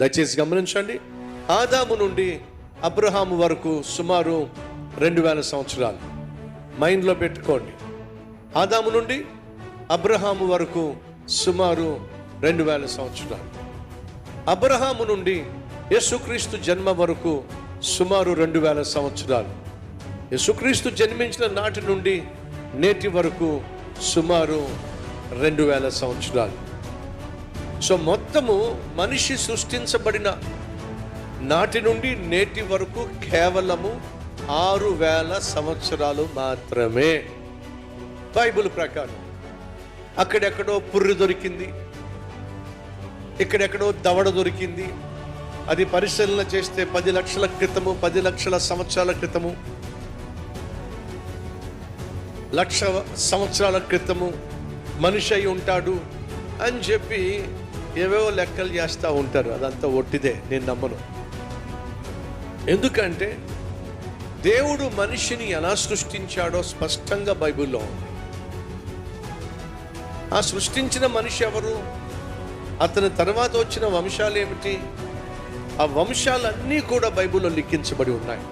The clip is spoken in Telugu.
దయచేసి గమనించండి. ఆదాము నుండి అబ్రహాము వరకు సుమారు 2000 సంవత్సరాలు. మైండ్లో పెట్టుకోండి. ఆదాము నుండి అబ్రహాము వరకు సుమారు 2000 సంవత్సరాలు. అబ్రహాము నుండి యేసుక్రీస్తు జన్మ వరకు సుమారు 2000 సంవత్సరాలు. యేసుక్రీస్తు జన్మించిన నాటి నుండి నేటి వరకు సుమారు 2000 సంవత్సరాలు. సో మొత్తము మనిషి సృష్టించబడిన నాటి నుండి నేటి వరకు కేవలము 6000 సంవత్సరాలు మాత్రమే. బైబిల్ ప్రకారం అక్కడెక్కడో పుర్రి దొరికింది, ఇక్కడెక్కడో దవడ దొరికింది. అది పరిశీలన చేస్తే 10 లక్షల క్రితము, 10 లక్షల సంవత్సరాల క్రితము, 1,00,000 సంవత్సరాల క్రితము మనిషి అయి ఉంటాడు అని చెప్పి ఏవేవో లెక్కలు చేస్తూ ఉంటారు. అదంతా ఒట్టిదే, నేను నమ్మను. ఎందుకంటే దేవుడు మనిషిని ఎలా సృష్టించాడో స్పష్టంగా బైబిల్లో ఉంది. ఆ సృష్టించిన మనిషి ఎవరు, అతని తర్వాత వచ్చిన వంశాలు ఏమిటి, ఆ వంశాలన్నీ కూడా బైబిల్లో లిఖించబడి ఉన్నాయి.